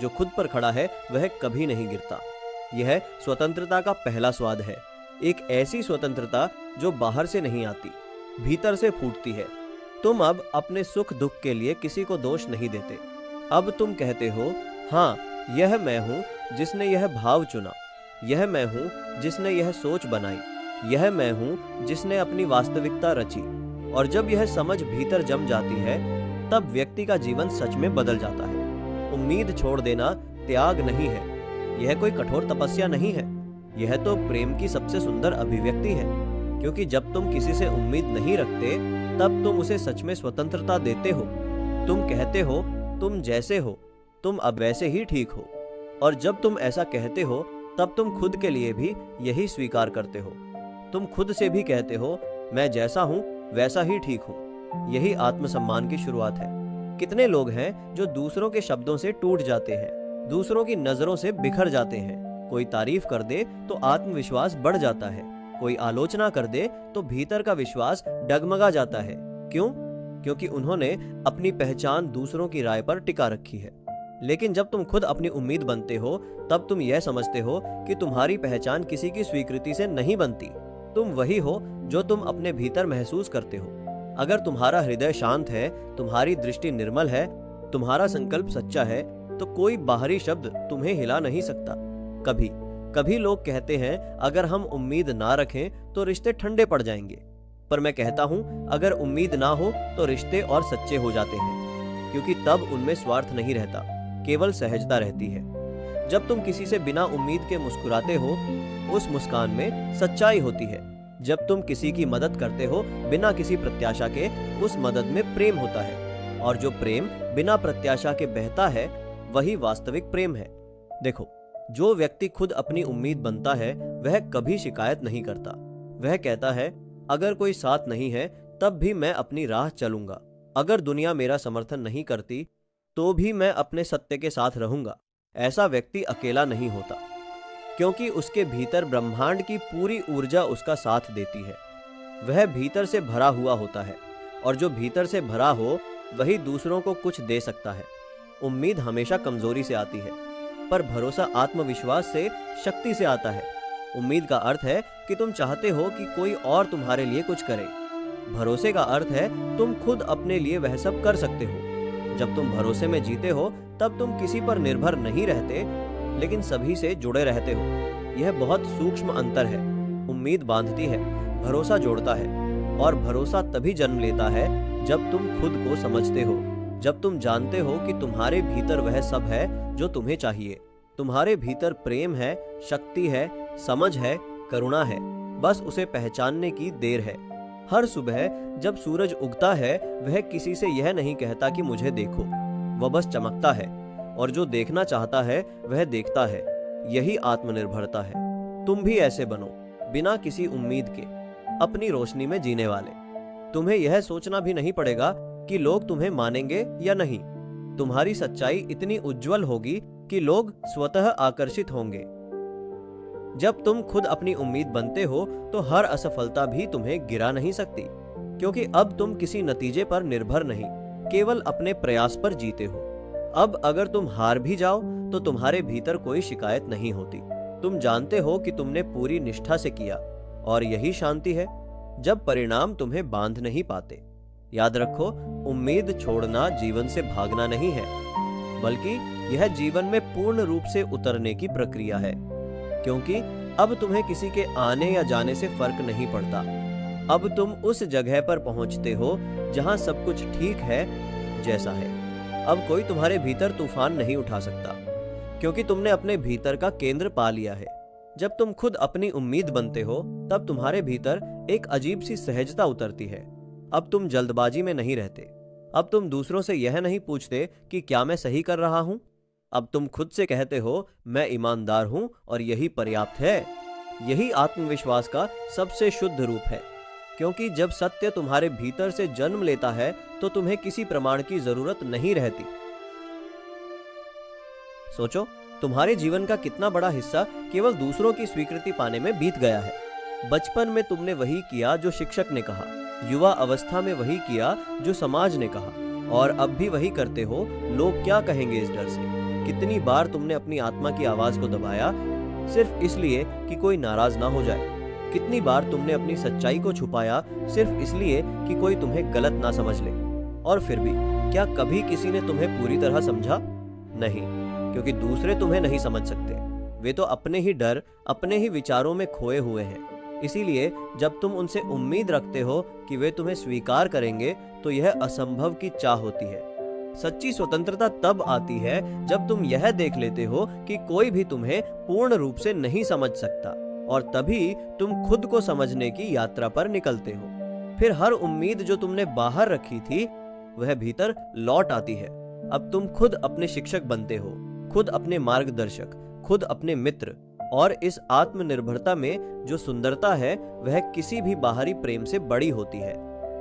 जो खुद पर खड़ा है वह कभी नहीं गिरता। यह स्वतंत्रता का पहला स्वाद है, एक ऐसी स्वतंत्रता जो बाहर से नहीं आती, भीतर से फूटती है। तुम अब अपने सुख दुख के लिए किसी को दोष नहीं देते। अब तुम कहते हो, हाँ, यह मैं हूँ जिसने यह भाव चुना, यह मैं हूँ जिसने यह सोच बनाई, यह मैं हूँ जिसने अपनी वास्तविकता रची। और जब यह समझ भीतर जम जाती है, तब व्यक्ति का जीवन सच में बदल जाता है। उम्मीद छोड़ देना त्याग नहीं है, यह कोई कठोर तपस्या नहीं है, यह तो प्रेम की सबसे सुंदर अभिव्यक्ति है। क्योंकि जब तुम किसी से उम्मीद नहीं रखते, तब तुम उसे सच में स्वतंत्रता देते हो। तुम कहते हो, तुम जैसे हो तुम अब वैसे ही ठीक हो। और जब तुम ऐसा कहते हो, तब तुम खुद के लिए भी यही स्वीकार करते हो। तुम खुद से भी कहते हो, मैं जैसा हूं वैसा ही ठीक हूं। यही आत्मसम्मान की शुरुआत है। कितने लोग हैं जो दूसरों के शब्दों से टूट जाते हैं, दूसरों की नजरों से बिखर जाते हैं। कोई तारीफ कर दे तो आत्मविश्वास बढ़ जाता है, कोई आलोचना कर दे तो भीतर का विश्वास डगमगा जाता है। क्यों? क्योंकि उन्होंने अपनी पहचान दूसरों की राय पर टिका रखी है। लेकिन जब तुम खुद अपनी उम्मीद बनते हो, तब तुम यह समझते हो कि तुम्हारी पहचान किसी की स्वीकृति से नहीं बनती। तुम वही हो जो तुम अपने भीतर महसूस करते हो। अगर तुम्हारा हृदय शांत है, तुम्हारी दृष्टि निर्मल है, तुम्हारा संकल्प सच्चा है, तो कोई बाहरी शब्द तुम्हें हिला नहीं सकता। कभी कभी लोग कहते हैं, अगर हम उम्मीद ना रखें तो रिश्ते ठंडे पड़ जाएंगे। पर मैं कहता हूं, अगर उम्मीद ना हो तो रिश्ते और सच्चे हो जाते हैं, क्योंकि तब उनमें स्वार्थ नहीं रहता, केवल सहजता रहती है। जब तुम किसी से बिना उम्मीद के मुस्कुराते हो, उस मुस्कान में सच्चाई होती है। जब तुम किसी की मदद करते हो बिना किसी प्रत्याशा के, उस मदद में प्रेम होता है। और जो प्रेम बिना प्रत्याशा के बहता है, वही वास्तविक प्रेम है। देखो, जो व्यक्ति खुद अपनी उम्मीद बनता है, वह कभी शिकायत नहीं करता। वह कहता है, अगर कोई साथ नहीं है तब भी मैं अपनी राह चलूंगा। अगर दुनिया मेरा समर्थन नहीं करती तो भी मैं अपने सत्य के साथ रहूंगा। ऐसा व्यक्ति अकेला नहीं होता, क्योंकि उसके भीतर ब्रह्मांड की पूरी ऊर्जा उसका साथ देती है। वह भीतर से भरा हुआ होता है, और जो भीतर से भरा हो वही दूसरों को कुछ दे सकता है। उम्मीद हमेशा कमजोरी से आती है, पर भरोसा आत्मविश्वास से, शक्ति से आता है। उम्मीद का अर्थ है कि तुम चाहते हो कि कोई और तुम्हारे लिए कुछ करे। भरोसे का अर्थ है तुम खुद अपने लिए वह सब कर सकते हो। जब तुम भरोसे में जीते हो, तब तुम किसी पर निर्भर नहीं रहते, लेकिन सभी से जुड़े रहते हो। यह बहुत सूक्ष्म अंतर है। उम्मीद बांधती है, भरोसा जोड़ता है। और भरोसा तभी जन्म लेता है जब तुम खुद को समझते हो, जब तुम जानते हो कि तुम्हारे भीतर वह सब है जो तुम्हें चाहिए। तुम्हारे भीतर प्रेम है, शक्ति है, समझ है, करुणा है। बस उसे पहचानने की देर है। हर सुबह जब सूरज उगता है, वह किसी से यह नहीं कहता कि मुझे देखो, वह बस चमकता है। और जो देखना चाहता है वह देखता है। यही आत्मनिर्भरता है। तुम भी ऐसे बनो, बिना किसी उम्मीद के, अपनी रोशनी में जीने वाले। तुम्हें यह सोचना भी नहीं पड़ेगा कि लोग तुम्हें मानेंगे या नहीं। तुम्हारी सच्चाई इतनी उज्जवल होगी कि लोग स्वतः आकर्षित होंगे। जब तुम खुद अपनी उम्मीद बनते हो, तो हर असफलता भी तुम्हें गिरा नहीं सकती, क्योंकि अब तुम किसी नतीजे पर निर्भर नहीं, केवल अपने प्रयास पर जीते हो। अब अगर तुम हार भी जाओ तो तुम्हारे भीतर कोई शिकायत नहीं होती। तुम जानते हो कि तुमने पूरी निष्ठा से किया, और यही शांति है जब परिणाम तुम्हें बांध नहीं पाते। याद रखो, उम्मीद छोड़ना जीवन से भागना नहीं है, बल्कि यह जीवन में पूर्ण रूप से उतरने की प्रक्रिया है। क्योंकि अब तुम्हें किसी के आने या जाने से फर्क नहीं पड़ता। अब तुम उस जगह पर पहुंचते हो जहां सब कुछ ठीक है जैसा है। अब कोई तुम्हारे भीतर तूफान नहीं उठा सकता, क्योंकि तुमने अपने भीतर का केंद्र पा लिया है। जब तुम खुद अपनी उम्मीद बनते हो, तब तुम्हारे भीतर एक अजीब सी सहजता उतरती है। अब तुम जल्दबाजी में नहीं रहते। अब तुम दूसरों से यह नहीं पूछते कि क्या मैं सही कर रहा हूं। अब तुम खुद से कहते हो, मैं ईमानदार हूं और यही पर्याप्त है। यही आत्मविश्वास का सबसे शुद्ध रूप है, क्योंकि जब सत्य तुम्हारे भीतर से जन्म लेता है, तो तुम्हें किसी प्रमाण की जरूरत नहीं रहती। सोचो, तुम्हारे जीवन का कितना बड़ा हिस्सा केवल दूसरों की स्वीकृति पाने में बीत गया है। बचपन में तुमने वही किया जो शिक्षक ने कहा, युवा अवस्था में वही किया जो समाज ने कहा, और अब भी वही करते हो। लोग क्या कहेंगे इस डर से। कितनी बार तुमने अपनी आत्मा की आवाज को दबाया सिर्फ इसलिए कि कोई नाराज ना हो जाए? कितनी बार तुमने अपनी सच्चाई को छुपाया सिर्फ इसलिए कि कोई तुम्हें गलत ना समझ ले? और फिर भी क्या कभी किसी ने तुम्हें पूरी तरह समझा? नहीं, क्योंकि दूसरे तुम्हें नहीं समझ सकते। वे तो अपने ही डर, अपने ही विचारों में खोए हुए हैं। इसीलिए जब तुम उनसे उम्मीद रखते हो कि वे तुम्हें स्वीकार करेंगे, तो यह असंभव की चाह होती है। सच्ची स्वतंत्रता तब आती है जब तुम यह देख लेते हो कि कोई भी तुम्हें पूर्ण रूप से नहीं समझ सकता, और तभी तुम खुद को समझने की यात्रा पर निकलते हो। फिर हर उम्मीद जो तुमने बाहर रखी थी वह भीतर लौट आती है। अब तुम खुद अपने शिक्षक बनते हो, खुद अपने मार्गदर्शक, खुद अपने मित्र। और इस आत्मनिर्भरता में जो सुंदरता है वह किसी भी बाहरी प्रेम से बड़ी होती है।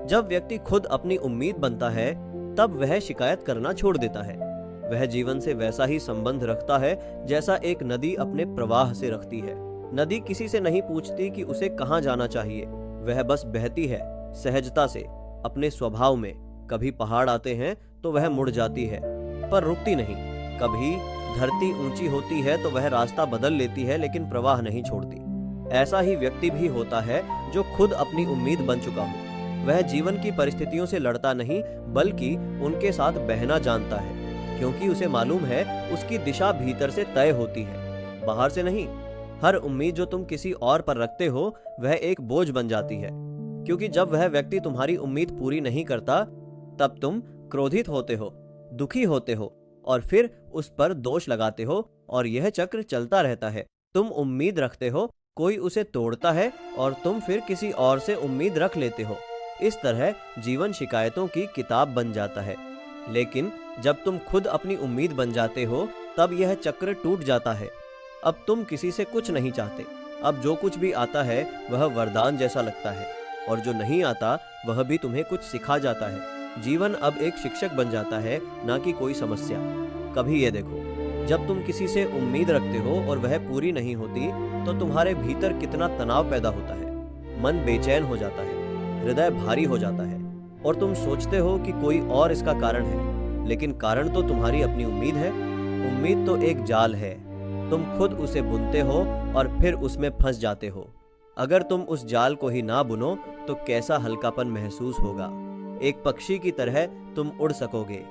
जब व्यक्ति खुद अपनी उम्मीद बनता है तब वह शिकायत करना छोड़ देता है। वह जीवन से वैसा ही संबंध रखता है जैसा एक नदी अपने प्रवाह से रखती है। नदी किसी से नहीं पूछती कि उसे कहाँ जाना चाहिए, वह बस बहती है सहजता से, अपने स्वभाव में। कभी पहाड़ आते हैं तो वह मुड़ जाती है, पर रुकती नहीं। कभी धरती ऊंची होती है तो वह रास्ता बदल लेती है, लेकिन प्रवाह नहीं छोड़ती। ऐसा ही व्यक्ति भी होता है जो खुद अपनी उम्मीद बन चुका हो। वह जीवन की परिस्थितियों से लड़ता नहीं, बल्कि उनके साथ बहना जानता है, क्योंकि उसे मालूम है उसकी दिशा भीतर से तय होती है, बाहर से नहीं। हर उम्मीद जो तुम किसी और पर रखते हो वह एक बोझ बन जाती है, क्योंकि जब वह व्यक्ति तुम्हारी उम्मीद पूरी नहीं करता तब तुम क्रोधित होते हो, दुखी होते हो और फिर उस पर दोष लगाते हो, और यह चक्र चलता रहता है। तुम उम्मीद रखते हो, कोई उसे तोड़ता है और तुम फिर किसी और से उम्मीद रख लेते हो। इस तरह जीवन शिकायतों की किताब बन जाता है। लेकिन जब तुम खुद अपनी उम्मीद बन जाते हो तब यह चक्र टूट जाता है। अब तुम किसी से कुछ नहीं चाहते। अब जो कुछ भी आता है वह वरदान जैसा लगता है, और जो नहीं आता वह भी तुम्हें कुछ सिखा जाता है। जीवन अब एक शिक्षक बन जाता है, ना कि कोई समस्या। कभी ये देखो, जब तुम किसी से उम्मीद रखते हो और वह पूरी नहीं होती तो तुम्हारे भीतर कितना तनाव पैदा होता है। मन बेचैन हो जाता है, हृदय भारी हो जाता है, और तुम सोचते हो कि कोई और इसका कारण है। लेकिन कारण तो तुम्हारी अपनी उम्मीद है। उम्मीद तो एक जाल है, तुम खुद उसे बुनते हो और फिर उसमें फंस जाते हो। अगर तुम उस जाल को ही ना बुनो तो कैसा हल्कापन महसूस होगा। एक पक्षी की तरह तुम उड़ सकोगे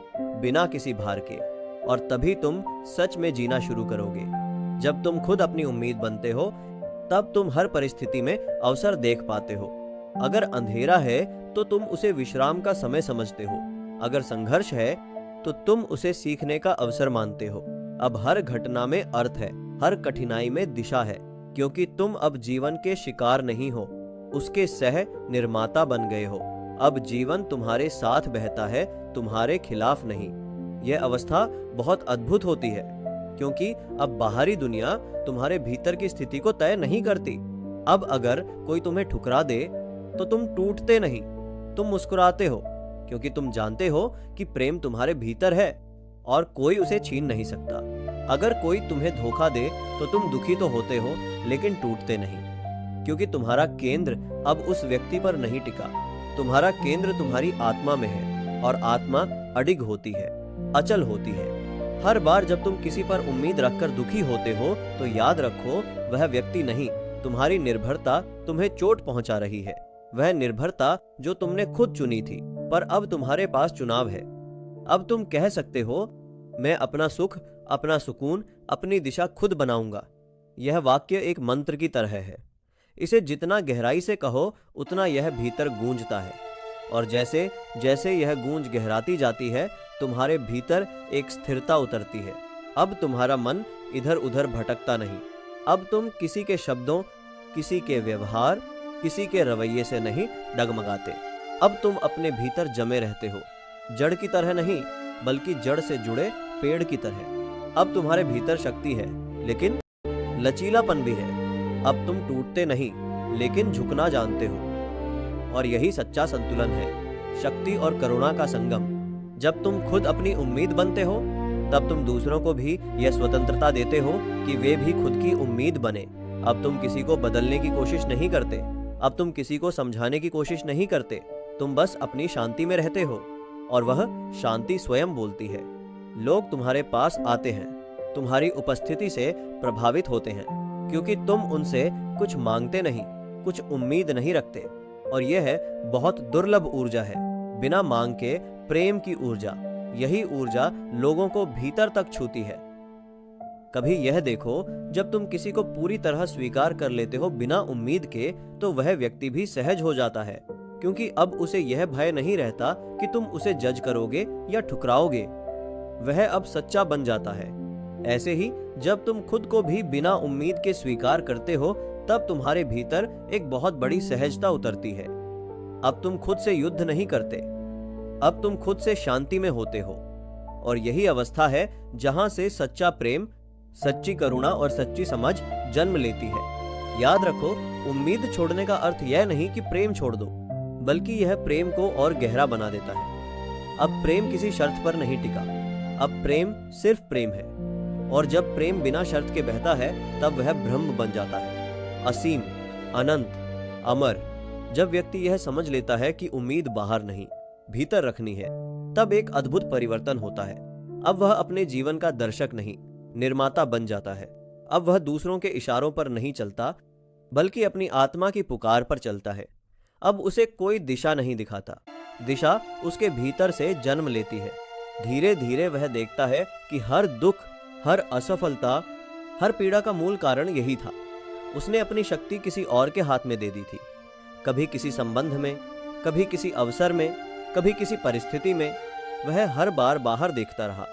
बिना किसी भार के, और तभी तुम सच में जीना शुरू करोगे। जब तुम खुद अपनी उम्मीद बनते हो तब तुम हर परिस्थिति में अवसर देख पाते हो। अगर अंधेरा है तो तुम उसे विश्राम का समय समझते हो। अगर संघर्ष है तो तुम उसे सीखने का अवसर मानते हो। अब हर घटना में अर्थ है, हर कठिनाई में दिशा है, क्योंकि तुम अब जीवन के शिकार नहीं हो, उसके सह निर्माता बन गए हो। अब जीवन तुम्हारे साथ बहता है, तुम्हारे खिलाफ नहीं। यह अवस्था बहुत अद्भुत होती है, क्योंकि अब बाहरी दुनिया तुम्हारे भीतर की स्थिति को तय नहीं करती। अब अगर कोई तुम्हें ठुकरा दे तो तुम टूटते नहीं, तुम मुस्कुराते हो, क्योंकि तुम जानते हो कि प्रेम तुम्हारे भीतर है और कोई उसे छीन नहीं सकता। अगर कोई तुम्हें धोखा दे तो तुम दुखी तो होते हो, लेकिन टूटते नहीं, क्योंकि तुम्हारा केंद्र अब उस व्यक्ति पर नहीं टिका। तुम्हारा केंद्र तुम्हारी आत्मा में है, और आत्मा अडिग होती है, अचल होती है। हर बार जब तुम किसी पर उम्मीद रखकर दुखी होते हो तो याद रखो, वह व्यक्ति नहीं, तुम्हारी निर्भरता तुम्हें चोट पहुंचा रही है। वह निर्भरता जो तुमने खुद चुनी थी, पर अब तुम्हारे पास चुनाव है। अब तुम कह सकते हो, मैं अपना सुख, अपना सुकून, अपनी दिशा खुद बनाऊंगा। यह वाक्य एक मंत्र की तरह है। इसे जितना गहराई से कहो उतना यह भीतर गूंजता है, और जैसे जैसे यह गूंज गहराती जाती है तुम्हारे भीतर एक स्थिरता उतरती है। अब तुम्हारा मन इधर उधर भटकता नहीं। अब तुम किसी के शब्दों, किसी के व्यवहार, किसी के रवैये से नहीं डगमगाते। अब तुम अपने भीतर जमे रहते हो, जड़ की तरह नहीं, बल्कि जड़ से जुड़े पेड़ की तरह। अब तुम्हारे भीतर शक्ति है, लेकिन लचीलापन भी है। अब तुम टूटते नहीं, लेकिन झुकना जानते हो। और यही सच्चा संतुलन है, शक्ति और करुणा का संगम। जब तुम खुद अपनी उम्मीद बनते हो तब तुम दूसरों को भी यह स्वतंत्रता देते हो कि वे भी खुद की उम्मीद बने। अब तुम किसी को बदलने की कोशिश नहीं करते, अब तुम किसी को समझाने की कोशिश नहीं करते। तुम बस अपनी शांति में रहते हो, और वह शांति स्वयं बोलती है। लोग तुम्हारे पास आते हैं, तुम्हारी उपस्थिति से प्रभावित होते हैं, क्योंकि तुम उनसे कुछ मांगते नहीं, कुछ उम्मीद नहीं रखते। और यह है बहुत दुर्लभ ऊर्जा है, बिना मांग के प्रेम की ऊर्जा। यही ऊर्जा लोगों को भीतर तक छूती है। कभी यह देखो, जब तुम किसी को पूरी तरह स्वीकार कर लेते हो बिना उम्मीद के, तो वह व्यक्ति भी सहज हो जाता है, क्योंकि अब उसे यह भय नहीं रहता कि तुम उसे जज करोगे या ठुकराओगे। वह अब सच्चा बन जाता है। ऐसे ही जब तुम खुद को भी बिना उम्मीद के स्वीकार करते हो, तब तुम्हारे भीतर एक बहुत बड़ी सहजता उतरती है। अब तुम खुद से युद्ध नहीं करते, अब तुम खुद से शांति में होते हो। और यही अवस्था है जहां से सच्चा प्रेम, सच्ची करुणा और सच्ची समझ जन्म लेती है। याद रखो, उम्मीद छोड़ने का अर्थ यह नहीं कि प्रेम छोड़ दो, बल्कि यह प्रेम को और गहरा बना देता है। अब प्रेम किसी शर्त पर नहीं टिका, अब प्रेम सिर्फ प्रेम है। और जब प्रेम बिना शर्त के बहता है, तब वह ब्रह्म बन जाता है, असीम, अनंत, अमर। जब व्यक्ति यह समझ लेता है कि उम्मीद बाहर नहीं, भीतर रखनी है, तब एक अद्भुत परिवर्तन होता है। अब वह अपने जीवन का दर्शक नहीं, निर्माता बन जाता है। अब वह दूसरों के इशारों पर नहीं चलता, बल्कि अपनी आत्मा की पुकार पर चलता है। अब उसे कोई दिशा नहीं दिखाता, दिशा उसके भीतर से जन्म लेती है। धीरे धीरे वह देखता है कि हर दुख, हर असफलता, हर पीड़ा का मूल कारण यही था। उसने अपनी शक्ति किसी और के हाथ में दे दी थी, कभी किसी संबंध में, कभी किसी अवसर में, कभी किसी परिस्थिति में। वह हर बार बाहर देखता रहा,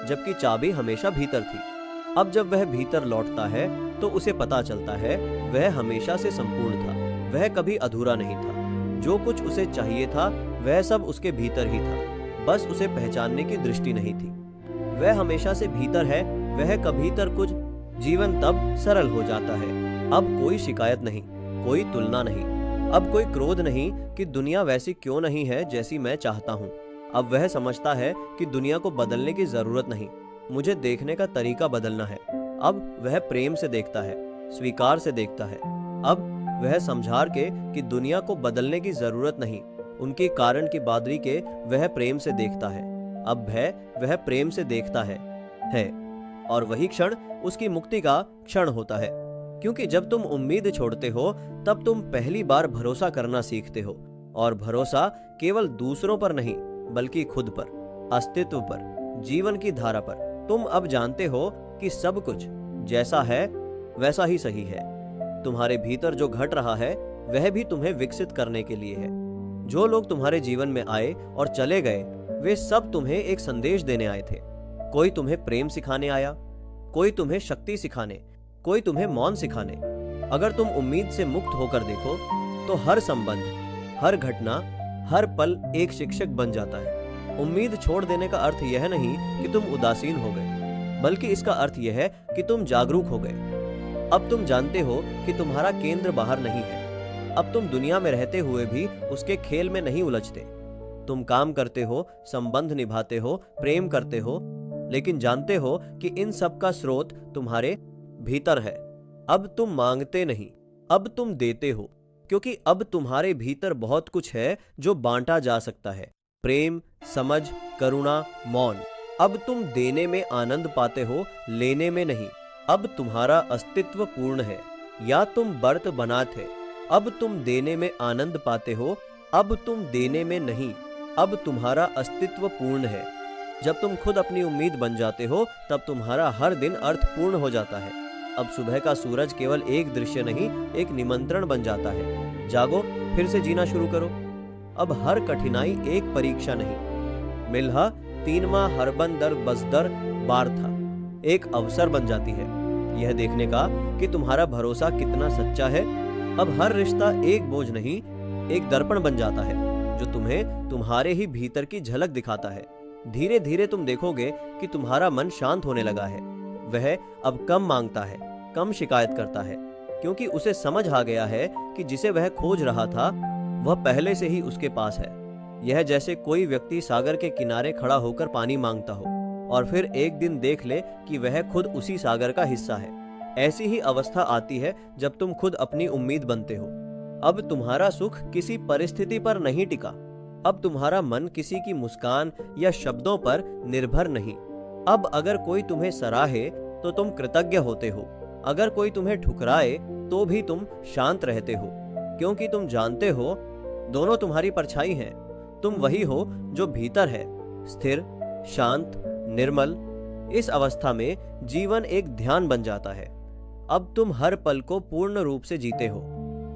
जबकि चाबी हमेशा भीतर थी। अब जब वह भीतर लौटता है, तो उसे पता चलता है वह हमेशा से संपूर्ण था, वह कभी अधूरा नहीं था। जो कुछ उसे चाहिए था, वह सब उसके भीतर ही था, बस उसे पहचानने की दृष्टि नहीं थी। वह हमेशा से भीतर है, वह कभी तर कुछ। जीवन तब सरल हो जाता है। अब कोई शिकायत नहीं, कोई तुलना नहीं, अब कोई क्रोध नहीं कि दुनिया वैसी क्यों नहीं है जैसी मैं चाहता हूँ। अब वह समझता है कि दुनिया को बदलने की जरूरत नहीं, मुझे देखने का तरीका बदलना है। अब वह प्रेम से देखता है, स्वीकार से देखता है। अब वह समझा के कि दुनिया को बदलने की जरूरत नहीं, उनके कारण की बादरी के वह प्रेम से देखता है। अब वह प्रेम से देखता है। और वही क्षण उसकी मुक्ति का क्षण होता है, क्योंकि जब तुम उम्मीद छोड़ते हो, तब तुम पहली बार भरोसा करना सीखते हो। और भरोसा केवल दूसरों पर नहीं, बल्कि खुद पर, अस्तित्व पर, जीवन की धारा पर। तुम अब जानते हो कि सब कुछ जैसा है वैसा ही सही है। तुम्हारे भीतर जो घट रहा है, वह भी तुम्हें विकसित करने के लिए है। जो लोग तुम्हारे जीवन में आए और चले गए, वे सब तुम्हें एक संदेश देने आए थे। कोई तुम्हें प्रेम सिखाने आया, कोई तुम्हें शक्ति सिखाने, कोई तुम्हें मौन सिखाने। अगर तुम उम्मीद से मुक्त होकर देखो, तो हर संबंध, हर घटना, हर पल एक शिक्षक बन जाता है। उम्मीद छोड़ देने का अर्थ यह नहीं कि तुम उदासीन हो गए, बल्कि इसका अर्थ यह है कि तुम जागरूक हो गए। अब तुम जानते हो कि तुम्हारा केंद्र बाहर नहीं है। अब तुम दुनिया में रहते हुए भी उसके खेल में नहीं उलझते। तुम काम करते हो, संबंध निभाते हो, प्रेम करते हो, लेकिन जानते हो कि इन सब का स्रोत तुम्हारे भीतर है। अब तुम मांगते नहीं, अब तुम देते हो, क्योंकि अब तुम्हारे भीतर बहुत कुछ है जो बांटा जा सकता है। प्रेम, समझ, करुणा, मौन। अब तुम देने में आनंद पाते हो, लेने में नहीं। अब तुम्हारा अस्तित्व पूर्ण है, या तुम बर्त बना थे। अब तुम देने में आनंद पाते हो, अब तुम देने में नहीं। अब तुम्हारा अस्तित्व पूर्ण है। जब तुम खुद अपनी उम्मीद बन जाते हो, तब तुम्हारा हर दिन अर्थपूर्ण हो जाता है। अब सुबह का सूरज केवल एक दृश्य नहीं, एक निमंत्रण बन जाता है। जागो, फिर से जीना शुरू करो। अब हर कठिनाई एक परीक्षा नहीं, मिलहा 3 माह हरबन दर बसदर बार था, एक अवसर बन जाती है यह देखने का कि तुम्हारा भरोसा कितना सच्चा है। अब हर रिश्ता एक बोझ नहीं, एक दर्पण बन जाता है जो तुम्हें तुम्हारे ही भीतर की झलक दिखाता है। धीरे धीरे तुम देखोगे कि तुम्हारा मन शांत होने लगा है। वह अब कम मांगता है, कम शिकायत करता है, क्योंकि उसे समझ आ गया है कि जिसे वह खोज रहा था, वह पहले से ही उसके पास है। यह जैसे कोई व्यक्ति सागर के किनारे खड़ा होकर पानी मांगता हो और फिर एक दिन देख ले कि वह खुद उसी सागर का हिस्सा है। ऐसी ही अवस्था आती है जब तुम खुद अपनी उम्मीद बनते हो। अब तुम्हारा सुख किसी परिस्थिति पर नहीं टिका। अब तुम्हारा मन किसी की मुस्कान या शब्दों पर निर्भर नहीं, अब अगर कोई तुम्हें सराहे तो तुम कृतज्ञ होते हो, अगर कोई तुम्हें ठुकराए तो भी तुम शांत रहते हो, क्योंकि तुम जानते हो दोनों तुम्हारी परछाई हैं। तुम वही हो जो भीतर है, स्थिर, शांत, निर्मल। इस अवस्था में जीवन एक ध्यान बन जाता है। अब तुम हर पल को पूर्ण रूप से जीते हो।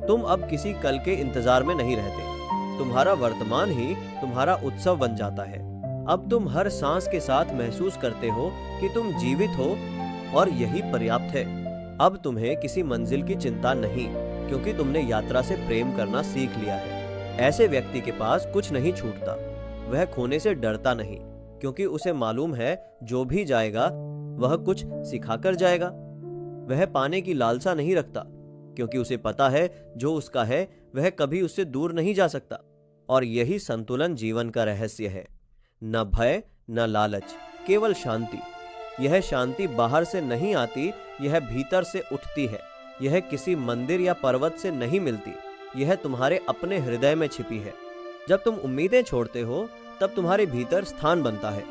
तुम अब किसी कल के इंतजार में नहीं रहते। तुम्हारा वर्तमान ही तुम्हारा उत्सव बन जाता है। अब तुम हर सांस के साथ महसूस करते हो कि तुम जीवित हो और यही पर्याप्त है। अब तुम्हें किसी मंजिल की चिंता नहीं, क्योंकि तुमने यात्रा से प्रेम करना सीख लिया है। ऐसे व्यक्ति के पास कुछ नहीं छूटता। वह खोने से डरता नहीं, क्योंकि उसे मालूम है जो भी जाएगा वह कुछ सिखाकर जाएगा। वह पाने की लालसा नहीं रखता, क्योंकि उसे पता है जो उसका है वह कभी उससे दूर नहीं जा सकता। और यही संतुलन जीवन का रहस्य है। न भय न लालच, केवल शांति। यह शांति बाहर से नहीं आती, यह भीतर से उठती है। यह किसी मंदिर या पर्वत से नहीं मिलती, यह तुम्हारे अपने हृदय में छिपी है। जब तुम उम्मीदें छोड़ते हो तब तुम्हारे भीतर स्थान बनता है,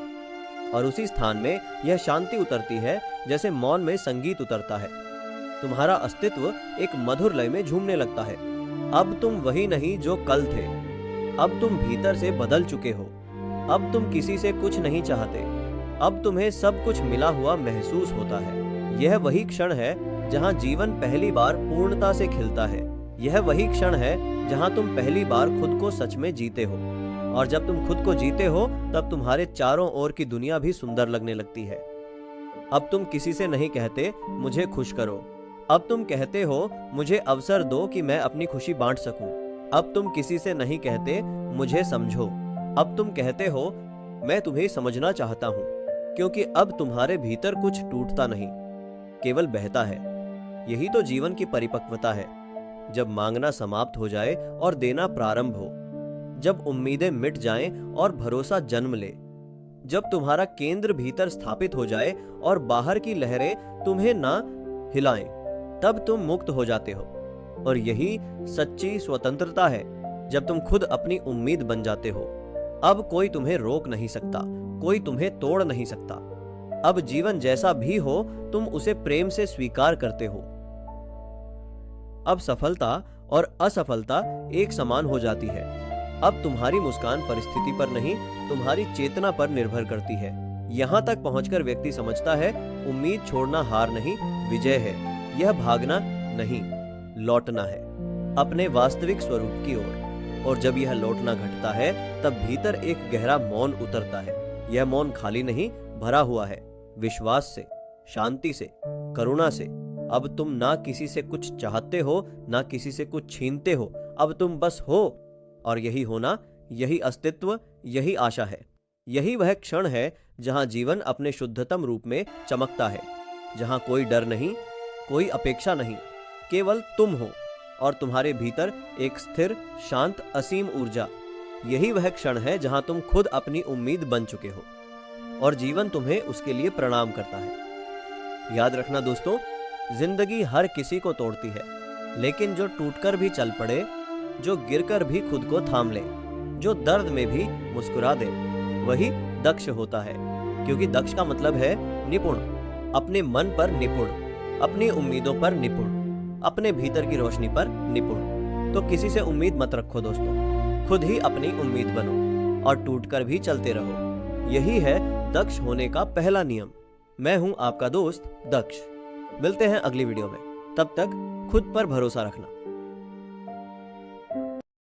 और उसी स्थान में यह शांति उतरती है, जैसे मौन में संगीत उतरता है। तुम्हारा अस्तित्व एक मधुर लय में झूमने लगता है। अब तुम वही नहीं जो कल थे। अब तुम भीतर से बदल चुके हो। अब तुम किसी से कुछ नहीं चाहते। अब तुम्हें सब कुछ मिला हुआ महसूस होता है। यह वही क्षण है जहां जीवन पहली बार पूर्णता से खिलता है। यह वही क्षण है जहां तुम पहली बार खुद को सच में जीते हो। और जब तुम खुद को जीते हो तब तुम्हारे चारों ओर की दुनिया भी सुंदर लगने लगती है। अब तुम किसी से नहीं कहते मुझे खुश करो। अब तुम कहते हो मुझे अवसर दो कि मैं अपनी खुशी बांट सकूं। अब तुम किसी से नहीं कहते मुझे समझो। अब तुम कहते हो मैं तुम्हें समझना चाहता हूं, क्योंकि अब तुम्हारे भीतर कुछ टूटता नहीं, केवल बहता है। यही तो जीवन की परिपक्वता है। जब मांगना समाप्त हो जाए और देना प्रारंभ हो, जब उम्मीदें मिट जाएं और भरोसा जन्म ले, जब तुम्हारा केंद्र भीतर स्थापित हो जाए और बाहर की लहरें तुम्हें ना हिलाएं, तब तुम मुक्त हो जाते हो। और यही सच्ची स्वतंत्रता है, जब तुम खुद अपनी उम्मीद बन जाते हो। अब कोई तुम्हें रोक नहीं सकता, कोई तुम्हें तोड़ नहीं सकता। अब जीवन जैसा भी हो तुम उसे प्रेम से स्वीकार करते हो। अब सफलता और असफलता एक समान हो जाती है। अब तुम्हारी मुस्कान परिस्थिति पर नहीं, तुम्हारी चेतना पर निर्भर करती है। यहां तक पहुंचकर व्यक्ति समझता है उम्मीद छोड़ना हार नहीं, विजय है। यह भागना नहीं, लौटना है अपने वास्तविक स्वरूप की ओर। और जब यह लौटना घटता है तब भीतर एक गहरा मौन उतरता है। यह मौन खाली नहीं, भरा हुआ है विश्वास से, शांति से, करुणा से। अब तुम ना किसी से कुछ चाहते हो, ना किसी से कुछ छीनते हो। अब तुम बस हो, और यही होना, यही अस्तित्व, यही आशा है। यही वह क्षण है जहां जीवन अपने शुद्धतम रूप में चमकता है, जहां कोई डर नहीं, कोई अपेक्षा नहीं, केवल तुम हो और तुम्हारे भीतर एक स्थिर, शांत, असीम ऊर्जा। यही वह क्षण है जहां तुम खुद अपनी उम्मीद बन चुके हो और जीवन तुम्हें उसके लिए प्रणाम करता है। याद रखना दोस्तों, जिंदगी हर किसी को तोड़ती है, लेकिन जो टूटकर भी चल पड़े, जो गिरकर भी खुद को थाम ले, जो दर्द में भी मुस्कुरा दे, वही दक्ष होता है। क्योंकि दक्ष का मतलब है निपुण, अपने मन पर निपुण, अपनी उम्मीदों पर निपुण, अपने भीतर की रोशनी पर निपुण। तो किसी से उम्मीद मत रखो दोस्तों, खुद ही अपनी उम्मीद बनो और टूटकर भी चलते रहो। यही है दक्ष होने का पहला नियम। मैं हूं आपका दोस्त दक्ष। मिलते हैं अगली वीडियो में। तब तक खुद पर भरोसा रखना।